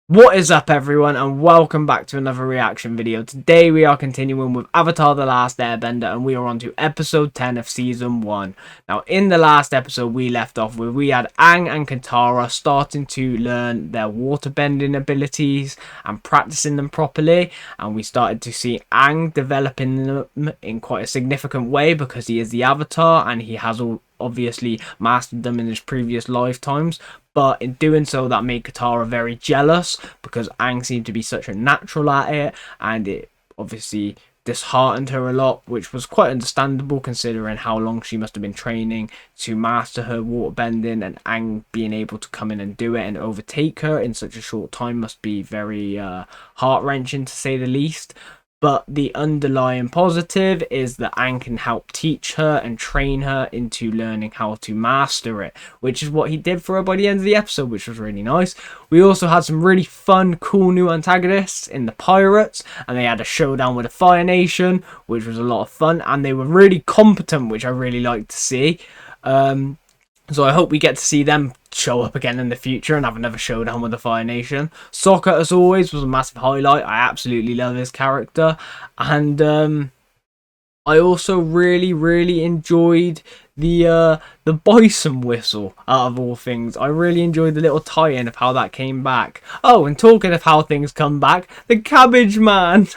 What is up everyone, and welcome back to another reaction video. Today we are continuing with Avatar The Last Airbender, and we are on to episode 10 of season 1. Now in the last episode we left off with, we had Aang and Katara starting to learn their waterbending abilities and practicing them properly, and we started to see Aang developing them in quite a significant way because he is the Avatar and he has obviously mastered them in his previous lifetimes. But in doing so, that made Katara very jealous because Aang seemed to be such a natural at it, and it obviously disheartened her a lot, which was quite understandable considering how long she must have been training to master her waterbending, and Aang being able to come in and do it and overtake her in such a short time must be very heart-wrenching to say the least. But the underlying positive is that Aang can help teach her and train her into learning how to master it, which is what he did for her by the end of the episode, which was really nice. We also had some really fun, cool new antagonists in the pirates, and they had a showdown with the Fire Nation, which was a lot of fun, and they were really competent, which I really liked to see. So I hope we get to see them show up again in the future and have another showdown with the Fire Nation. Sokka, as always, was a massive highlight. I absolutely love his character. And I also really enjoyed the bison whistle, out of all things. I really enjoyed the little tie-in of how that came back. Oh, and talking of how things come back, the cabbage man.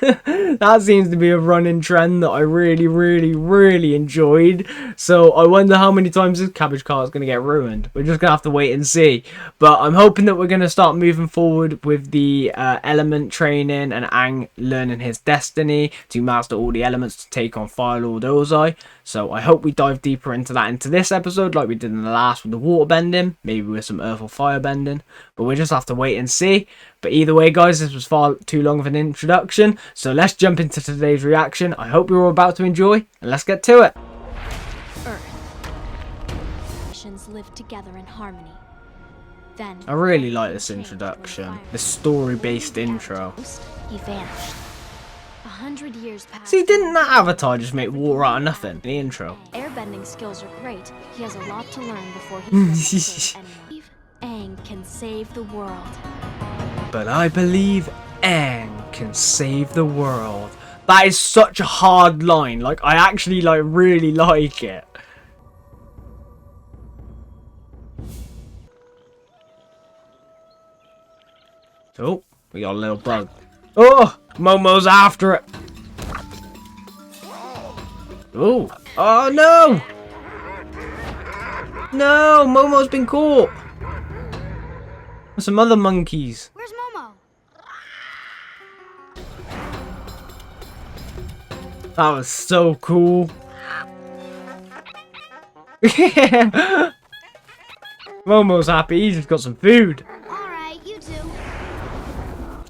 That seems to be a running trend that I really enjoyed. So I wonder how many times this cabbage cart is going to get ruined. We're just going to have to wait and see. But I'm hoping that we're going to start moving forward with the element training and Aang learning his destiny to master all the elements to take on Fire Lord Ozai. So I hope we dive deeper into that into this episode like we did in the last with the water bending, maybe with some earth or fire bending, but we'll just have to wait and see. But either way guys, this was far too long of an introduction, so let's jump into today's reaction. I hope you're all about to enjoy, and let's get to it. Nations live together in harmony. Then I really like this introduction, this story-based intro. He vanished. 100 years passed. See, didn't that Avatar just make water out of nothing? The intro. Airbending skills are great. He has a lot to learn before he can save anyone. Aang can save the world. But I believe Aang can save the world. That is such a hard line. Like, I actually really like it. Oh, we got a little bug. Oh, Momo's after it. Oh, oh no! No, Momo's been caught. There's some other monkeys. Where's Momo? That was so cool. Momo's happy. He just got some food. Alright, you two.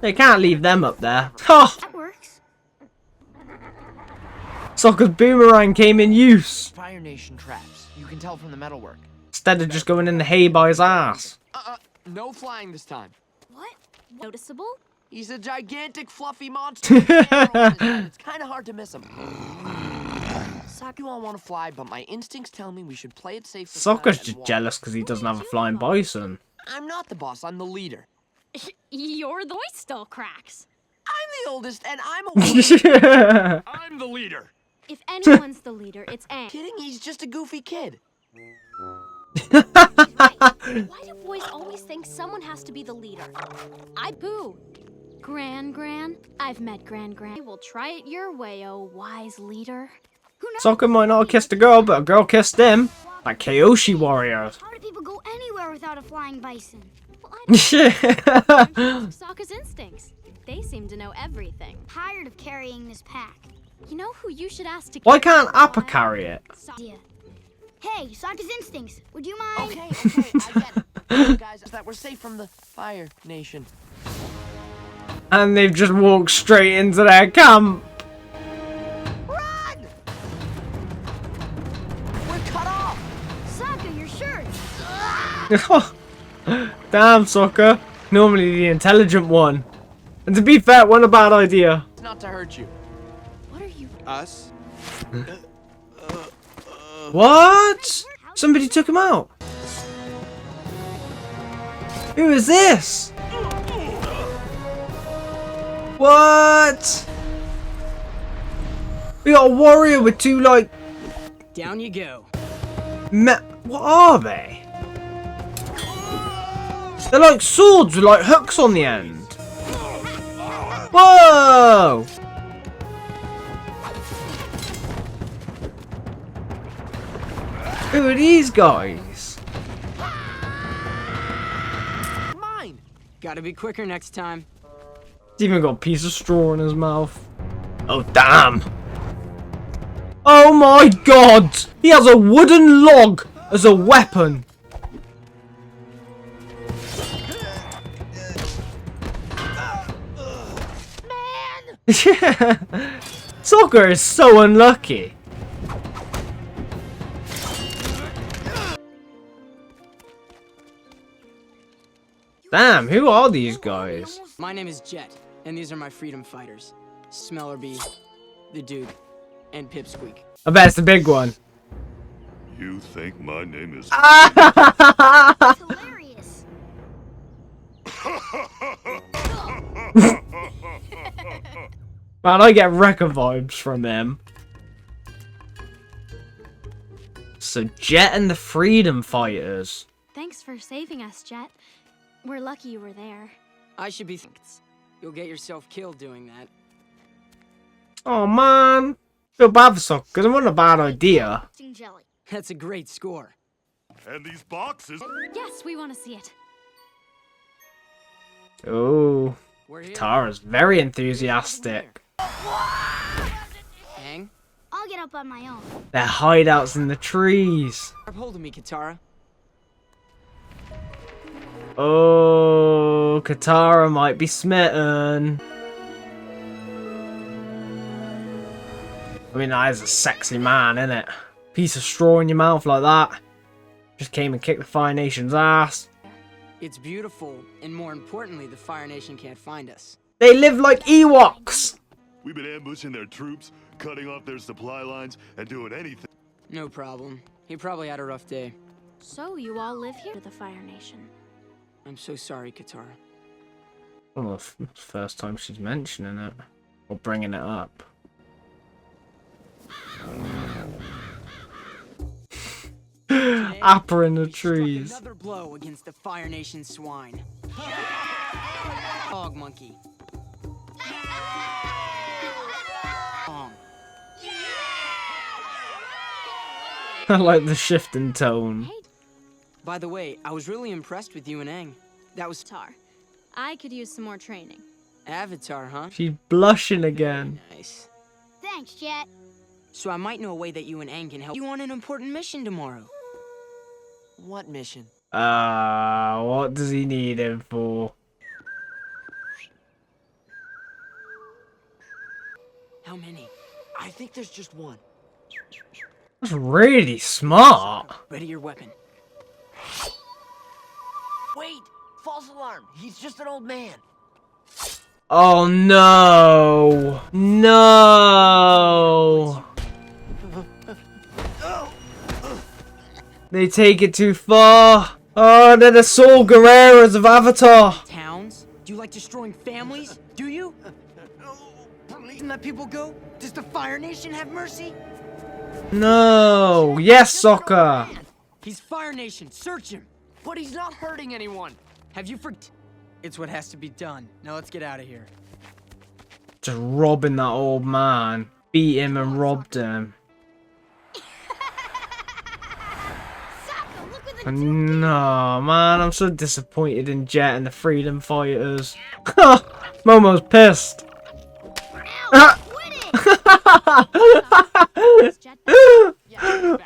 They can't leave them up there. Ha! That works. Sokka's boomerang came in use. Fire Nation traps. You can tell from the metalwork. Instead of just going in the hay by his ass. No flying this time. What? Noticeable? He's a gigantic fluffy monster. With an arrow on his head. It's kind of hard to miss him. You all want to fly, but my instincts tell me we should play it safe. Sokka's just jealous because he doesn't have a flying bison. I'm not the boss. I'm the leader. Your voice still cracks. I'm the oldest, and I'm a woman. I'm the leader. If anyone's the leader, it's Aang. Kidding? He's just a goofy kid. Why do boys always think someone has to be the leader? I boo. Gran. I've met Gran. We'll try it your way, oh wise leader. Who knows? Sokka might not have kissed a girl, but a girl kissed him. Like Kyoshi warriors. How do people go anywhere without a flying bison? Well, I Sokka's instincts. They seem to know everything. Tired of carrying this pack. You know who you should ask to Why can't Appa carry it? Hey, Sokka's instincts. Would you mind? Okay, I get it. Guys, that we're safe from the Fire Nation. And they've just walked straight into their camp. Run! We're cut off. Sokka, your shirt. Damn, Sokka. Normally the intelligent one. And to be fair, it wasn't a bad idea. Not to hurt you. What are you? Us? What? Somebody took him out. Who is this? What? We got a warrior with two, like... Down you go. What are they? They're like swords with like hooks on the end. Whoa! Who are these guys? Mine. Gotta be quicker next time. He's even got a piece of straw in his mouth. Oh, damn. Oh my god! He has a wooden log as a weapon. Man! Yeah. Sokka is so unlucky. Damn, who are these guys? My name is Jet, and these are my freedom fighters. Smellerbee, the Duke, and Pipsqueak. I bet it's the big one. You think my name is... It's hilarious. Man, I get Wrecker vibes from them. So Jet and the Freedom Fighters. Thanks for saving us, Jet. We're lucky you were there. I should be thanked. You'll get yourself killed doing that. Oh man, feel bad for Sokka because it wasn't a bad idea. Boxing jelly. That's a great score. And these boxes... Yes, we want to see it. Oh, We're here. Katara's very enthusiastic. Aang, I'll get up on my own. Their hideouts in the trees. grab hold of me, Katara. Oh, Katara might be smitten. I mean, that is a sexy man, isn't it? Piece of straw in your mouth like that. Just came and kicked the Fire Nation's ass. It's beautiful, and more importantly, the Fire Nation can't find us. They live like Ewoks. We've been ambushing their troops, cutting off their supply lines, and doing anything. No problem. He probably had a rough day. So you all live here, the Fire Nation. I'm so sorry, Katara. Well, it's the first time she's mentioning it. Or bringing it up. Appa in the He struck trees. another blow against the Fire Nation swine. Dog monkey. Aang. I like the shift in tone. By the way, I was really impressed with you and Aang. That was Tar. I could use some more training. Avatar, huh? She's blushing again. Nice. Thanks, Jet. So I might know a way that you and Aang can help you on an important mission tomorrow. What mission? What does he need him for? How many? I think there's just one. That's really smart. Ready your weapon. Wait! False alarm! He's just an old man. Oh no! No! They take it too far. Oh, they're the Saw Gerreras of Avatar. Towns? Do you like destroying families? Do you? And let people go? Does the Fire Nation have mercy? No! Yes, Sokka! He's Fire Nation. Search him. But he's not hurting anyone. Have you forgot? It's what has to be done. Now let's get out of here. Just robbing that old man. Beat him and robbed him. No, man, I'm so disappointed in Jet and the Freedom Fighters. Momo's pissed.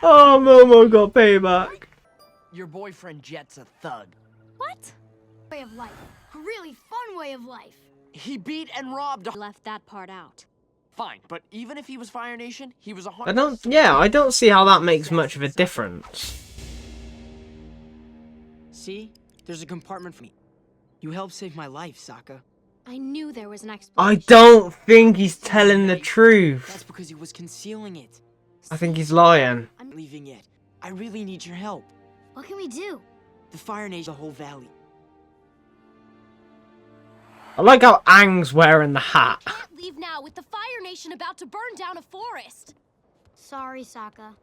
Oh, Momo got payback. Your boyfriend Jet's a thug. What? Way of life. A really fun way of life. He beat and robbed. Left that part out. Fine, but even if he was Fire Nation, he was a I don't see how that makes much of a difference. See? There's a compartment for me. You helped save my life, Sokka. I knew there was an I explanation. don't think he's telling the That's truth. because he was concealing it. I think he's lying. I'm leaving yet. I really need your help. What can we do? The Fire Nation, the whole valley. I like how Aang's wearing the hat. Can't leave now with the Fire Nation about to burn down a forest. Sorry, Sokka.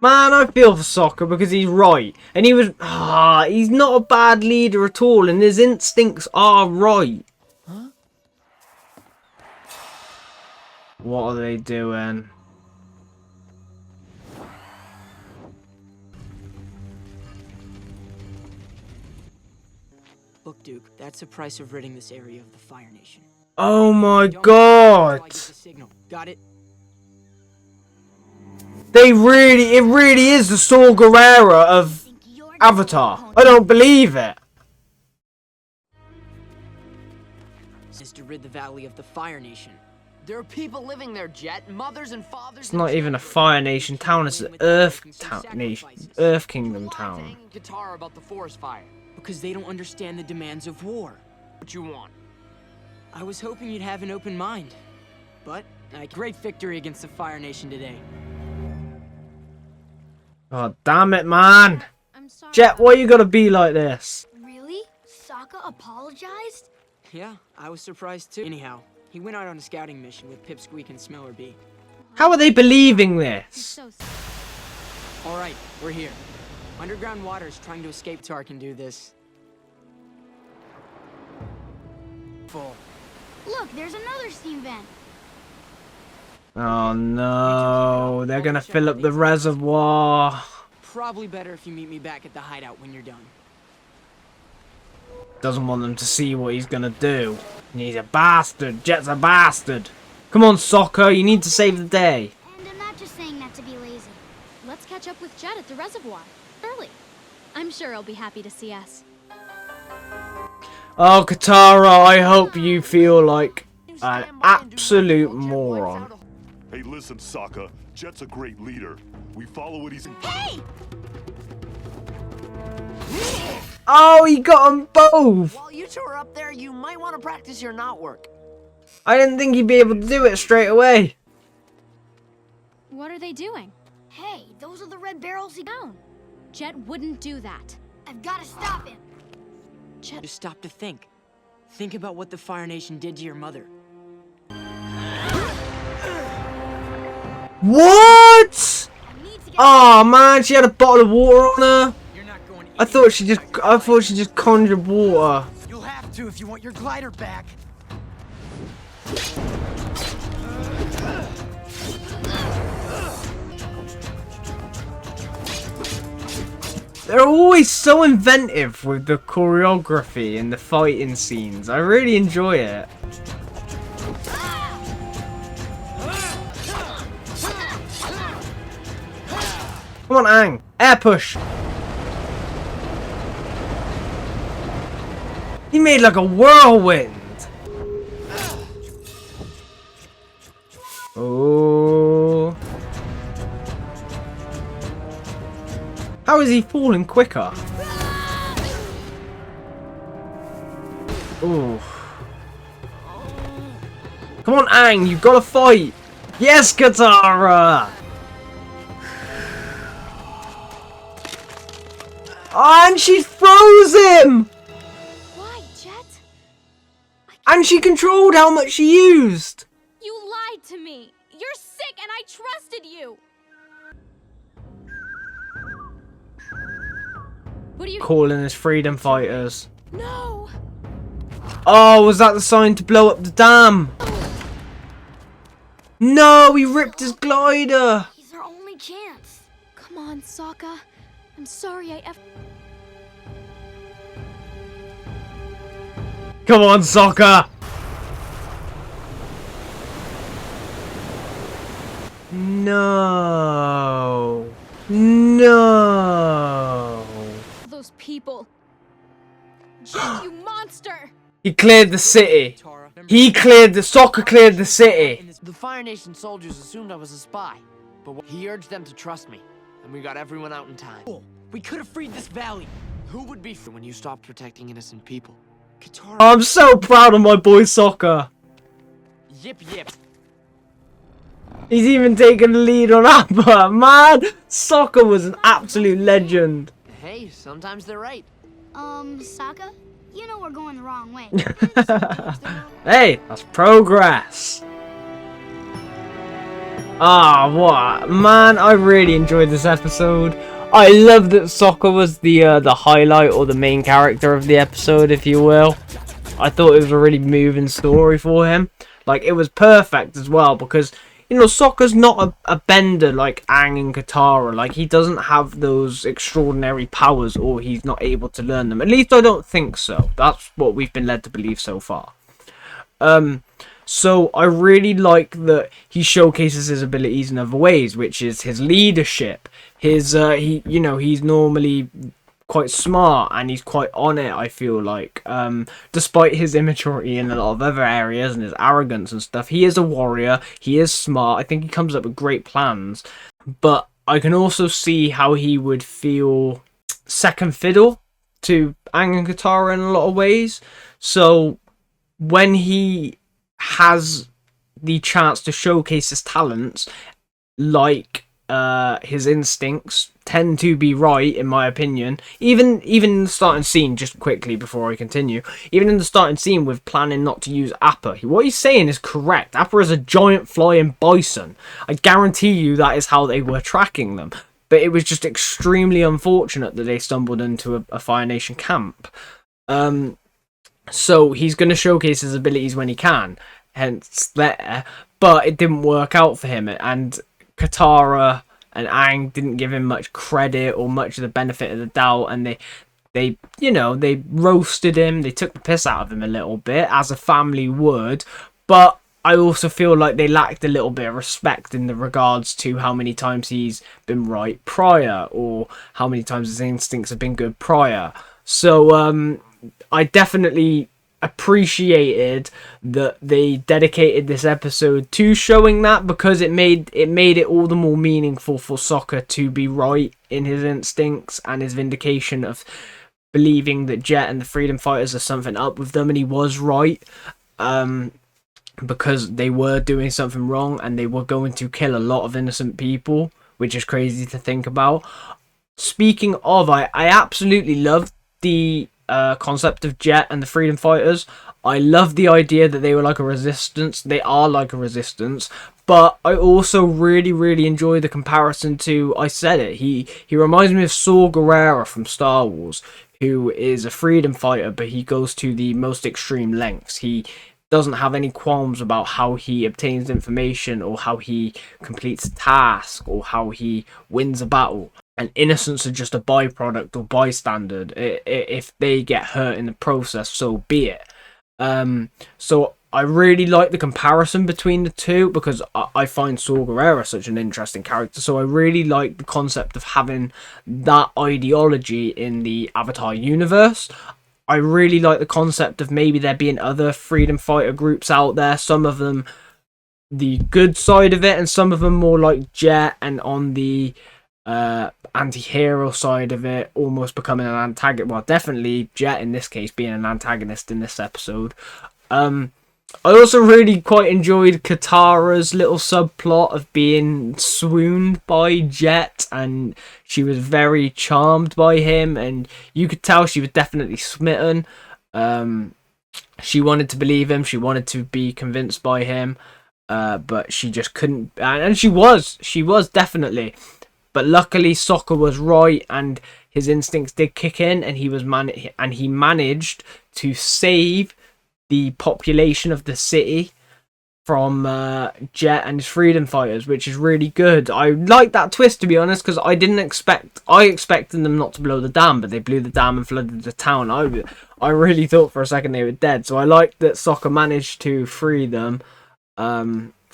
Man, I feel for Sokka because he's right. And he was... he's not a bad leader at all. And his instincts are right. Huh? What are they doing? Look, Duke, that's the price of ridding this area of the Fire Nation. Oh my Don't god. until I get the signal. Got it? It really is the Saw Gerrera of Avatar. I don't believe it. Is to rid the valley of the Fire Nation. There are people living there, Jet. Mothers and fathers. It's not even a Fire Nation town, it's an Earth Nation, Earth Kingdom town. Aang and Katara about the forest fire. Because they don't understand the demands of war. What you want? I was hoping you'd have an open mind. But, a great victory against the Fire Nation today. God damn it, man. I'm sorry. Jet, why you gotta be like this? Really? Sokka apologized? Yeah, I was surprised too. Anyhow, he went out on a scouting mission with Pipsqueak and Smellerbee. How are they believing I'm this? so Alright, we're here. Underground waters trying to escape Tar can do this. Full. Look, there's another steam vent. Oh no, they're gonna fill up the reservoir. Probably better if you meet me back at the hideout when you're done. Doesn't want them to see what he's gonna do. He's a bastard. Jet's a bastard. Come on, Sokka, you need to save the day. And I'm not just saying that to be lazy. Let's catch up with Jet at the reservoir. Early. I'm sure he'll be happy to see us. Oh, Katara, I hope you feel like an absolute moron. Hey, listen, Sokka. Jet's a great leader. We follow what he's in. Hey! Oh, he got them both. While you two are up there, you might want to practice your knot work. I didn't think he'd be able to do it straight away. What are they doing? Hey, those are the red barrels he Down. Jet wouldn't do that. I've got to stop him. Jet. Just stop to think. Think about what the Fire Nation did to your mother. What? I need to get Oh man, she had a bottle of water on her. You're not going I thought she just conjured water. You'll have to if you want your glider back. They're always so inventive with the choreography and the fighting scenes. I really enjoy it. Come on, Aang. Air push. He made like a whirlwind. Oh. How is he falling quicker? Ooh. Come on, Aang, you've got to fight. Yes, Katara. Oh, and she froze him. Why, Jet? And she controlled how much she used. You lied to me. You're sick and I trusted you. What are you... Calling us freedom fighters. No. Oh, was that the sign to blow up the dam? No, he ripped his glider. He's our only chance. Come on, Sokka. I'm sorry I ever... Come on, Sokka. No. No. Those people. Jet, you monster. He cleared the city. Tara, Sokka cleared the city. The Fire Nation soldiers assumed I was a spy, but he urged them to trust me, and we got everyone out in time. we could have freed this valley. Who would be free when you stopped protecting innocent people? Katara. I'm so proud of my boy Sokka. Yip yip. He's even taken the lead on Appa. Man, Sokka was an absolute legend. Hey, sometimes they're right. Sokka? You know we're going the wrong way. Hey, that's progress. Ah, what man! I really enjoyed this episode. I love that Sokka was the highlight or the main character of the episode, if you will. I thought it was a really moving story for him. Like, it was perfect as well because, you know, Sokka's not a bender like Aang and Katara. Like, he doesn't have those extraordinary powers, or he's not able to learn them. At least I don't think so. That's what we've been led to believe so far. So I really like that he showcases his abilities in other ways, which is his leadership. He's normally quite smart and he's quite on it, I feel like. Despite his immaturity in a lot of other areas and his arrogance and stuff, he is a warrior, he is smart, I think he comes up with great plans. But I can also see how he would feel second fiddle to Aang and Katara in a lot of ways. So when he has the chance to showcase his talents, like his instincts tend to be right, in my opinion. Even in the starting scene, just quickly before I continue, even in the starting scene with planning not to use Appa, what he's saying is correct. Appa is a giant flying bison. I guarantee you that is how they were tracking them. But it was just extremely unfortunate that they stumbled into a Fire Nation camp. So he's going to showcase his abilities when he can, hence there. But it didn't work out for him, and Katara and Aang didn't give him much credit or much of the benefit of the doubt, and they roasted him. They took the piss out of him a little bit, as a family would. But I also feel like they lacked a little bit of respect in the regards to how many times he's been right prior, or how many times his instincts have been good prior. So I definitely appreciated that they dedicated this episode to showing that, because it made it all the more meaningful for Sokka to be right in his instincts and his vindication of believing that Jet and the Freedom Fighters are something up with them, and he was right, because they were doing something wrong and they were going to kill a lot of innocent people, which is crazy to think about. Speaking of, I absolutely love the concept of Jet and the Freedom Fighters. I love the idea that they were like a resistance. They are like a resistance. But I also really enjoy the comparison to, I said it, he reminds me of Saw Gerrera from Star Wars, who is a freedom fighter, but he goes to the most extreme lengths. He doesn't have any qualms about how he obtains information, or how he completes a task, or how he wins a battle. And innocents are just a byproduct or bystander. If they get hurt in the process, so be it. So I really like the comparison between the two, because I find Saw Gerrera such an interesting character. So I really like the concept of having that ideology in the Avatar universe. I really like the concept of maybe there being other freedom fighter groups out there. Some of them the good side of it, and some of them more like Jet and on the anti-hero side of it, almost becoming an antagonist. Well, definitely Jet in this case being an antagonist in this episode. I also really quite enjoyed Katara's little subplot of being swooned by Jet, and she was very charmed by him, and you could tell she was definitely smitten. She wanted to believe him, she wanted to be convinced by him, but she just couldn't, and she was definitely. But luckily Sokka was right, and his instincts did kick in, and he managed to save the population of the city from Jet and his freedom fighters, which is really good. I like that twist, to be honest, because I expected them not to blow the dam, but they blew the dam and flooded the town. I really thought for a second they were dead, so I liked that Sokka managed to free them,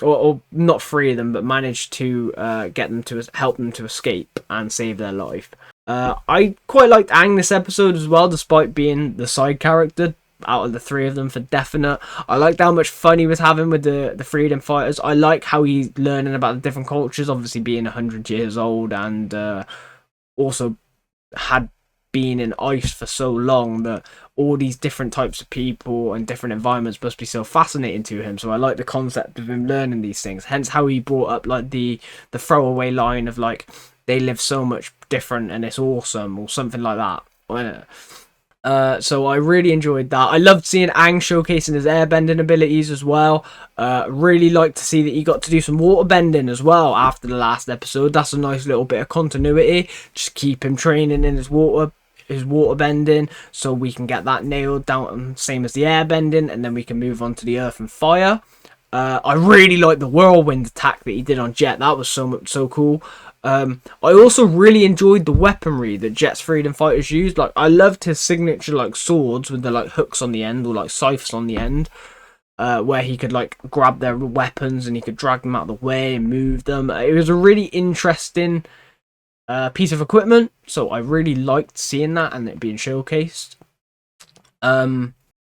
or not free them, but managed to get them to help them to escape and save their life. I quite liked Aang this episode as well, despite being the side character out of the three of them for definite. I liked how much fun he was having with the freedom fighters. I like how he's learning about the different cultures, obviously being 100 years old, and also had been in ice for so long that all these different types of people and different environments must be so fascinating to him. So I like the concept of him learning these things, hence how he brought up like the throwaway line of like, they live so much different and it's awesome, or something like that. So I really enjoyed that. I loved seeing Aang showcasing his airbending abilities as well. Really liked to see that he got to do some water bending as well after the last episode. That's a nice little bit of continuity. Just keep him training in his water bending, so we can get that nailed down, same as the airbending, and then we can move on to the earth and fire. I really liked the whirlwind attack that he did on Jet. That was so cool. I also really enjoyed the weaponry that Jet's freedom fighters used. Like, I loved his signature like swords with the like hooks on the end, or like scythes on the end, where he could like grab their weapons and he could drag them out of the way and move them. It was a really interesting piece of equipment, so I really liked seeing that and it being showcased.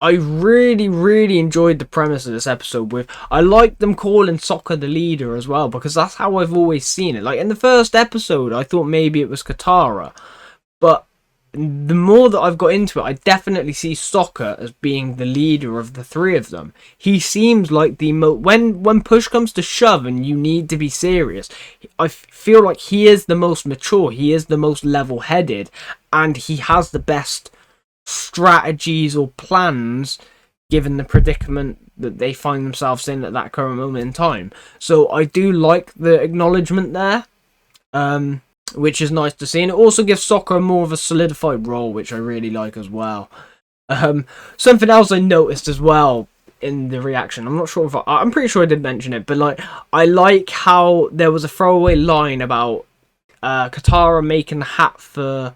I really enjoyed the premise of this episode. I liked them calling Sokka the leader as well, because that's how I've always seen it. Like in the first episode, I thought maybe it was Katara, but the more that I've got into it, I definitely see Sokka as being the leader of the three of them. He seems like the when push comes to shove and you need to be serious, I feel like he is the most mature, he is the most level-headed, and he has the best strategies or plans given the predicament that they find themselves in at that current moment in time. So I do like the acknowledgement there, which is nice to see, and it also gives Sokka more of a solidified role, which I really like as well. Something else I noticed as well in the reaction, I'm not sure if I'm pretty sure I did mention it, but like, I like how there was a throwaway line about Katara making the hat for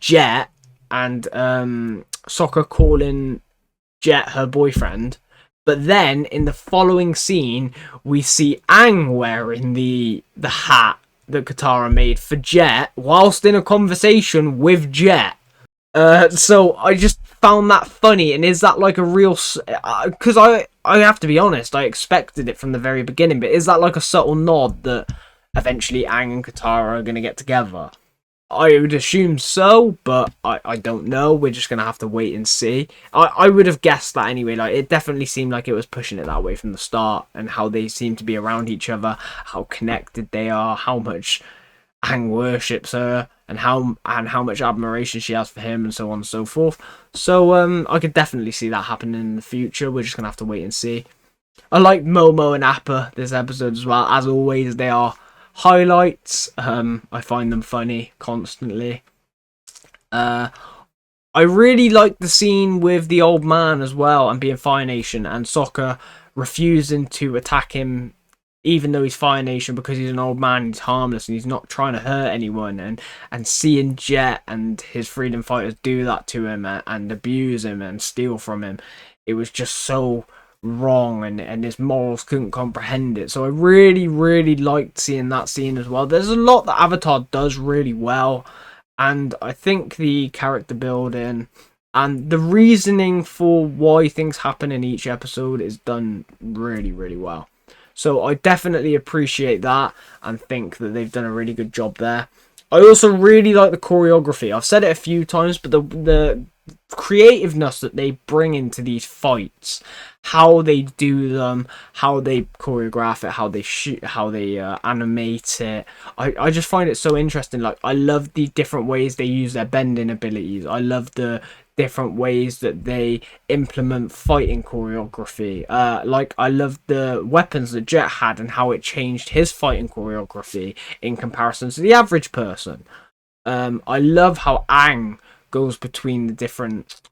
Jet, and Sokka calling Jet her boyfriend, but then in the following scene we see Aang wearing the hat that Katara made for Jet whilst in a conversation with Jet. So I just found that funny, and is that like a real, because I have to be honest, I expected it from the very beginning, but is that like a subtle nod that eventually Aang and Katara are going to get together? I would assume so, but I don't know. We're just going to have to wait and see. I would have guessed that anyway. Like, it definitely seemed like it was pushing it that way from the start, and how they seem to be around each other, how connected they are, how much Aang worships her, and how much admiration she has for him, and so on and so forth. So I could definitely see that happening in the future. We're just going to have to wait and see. I like Momo and Appa this episode as well. As always, they are highlights. I find them funny constantly. I really like the scene with the old man as well, and being Fire Nation, and Sokka refusing to attack him even though he's Fire Nation, because he's an old man, he's harmless and he's not trying to hurt anyone, and seeing Jet and his freedom fighters do that to him and abuse him and steal from him, it was just so wrong, and his morals couldn't comprehend it. So I really liked seeing that scene as well. There's a lot that Avatar does really well, and I think the character building and the reasoning for why things happen in each episode is done really well. So I definitely appreciate that and think that they've done a really good job there. I also really like the choreography. I've said it a few times, but the creativeness that they bring into these fights, how they do them, how they choreograph it, how they shoot, how they animate it, I just find it so interesting. Like, I love the different ways they use their bending abilities. I love the different ways that they implement fighting choreography. Like, I love the weapons that Jet had and how it changed his fighting choreography in comparison to the average person. I love how Aang goes between the different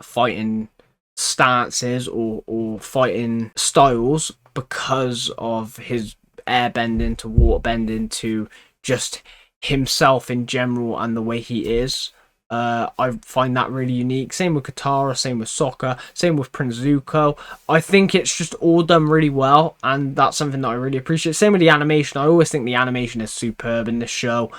fighting stances or fighting styles because of his airbending to waterbending to just himself in general and the way he is. I find that really unique. Same with Katara, same with Sokka, same with Prince Zuko. I think it's just all done really well, and that's something that I really appreciate. Same with the animation. I always think the animation is superb in this show.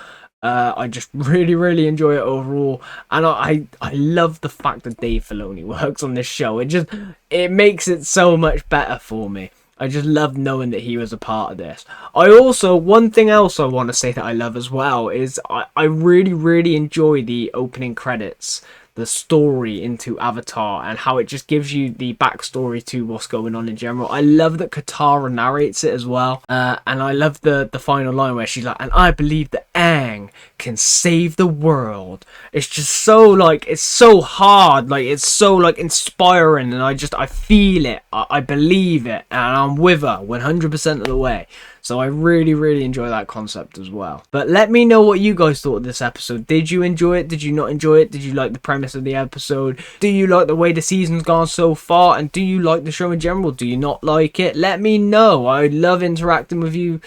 I just really enjoy it overall, and I love the fact that Dave Filoni works on this show. It makes it so much better for me. I just love knowing that he was a part of this. One thing else I want to say that I love as well is I really enjoy the opening credits the story into Avatar and how it just gives you the backstory to what's going on in general. I love that Katara narrates it as well, and I love the final line where she's like, and I believe that Aang can save the world. It's just so like, it's so hard, like it's so like inspiring, and I feel it, I believe it, and I'm with her 100% of the way. So I really enjoy that concept as well. But let me know what you guys thought of this episode. Did you enjoy it? Did you not enjoy it? Did you like the premise of the episode? Do you like the way the season's gone so far? And do you like the show in general? Do you not like it? Let me know. I love interacting with you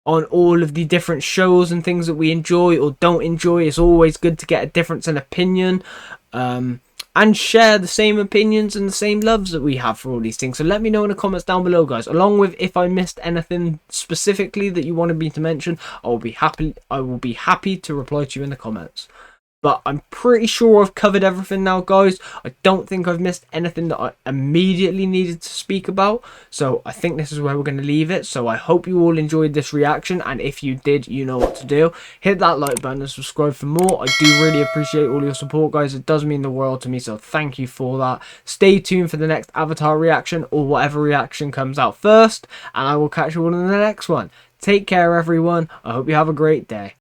on all of the different shows and things that we enjoy or don't enjoy. It's always good to get a difference in opinion. And share the same opinions and the same loves that we have for all these things. So let me know in the comments down below, guys. Along with if I missed anything specifically that you wanted me to mention, I will be happy to reply to you in the comments. But I'm pretty sure I've covered everything now, guys. I don't think I've missed anything that I immediately needed to speak about. So I think this is where we're going to leave it. So I hope you all enjoyed this reaction. And if you did, you know what to do. Hit that like button and subscribe for more. I do really appreciate all your support, guys. It does mean the world to me. So thank you for that. Stay tuned for the next Avatar reaction or whatever reaction comes out first. And I will catch you all in the next one. Take care, everyone. I hope you have a great day.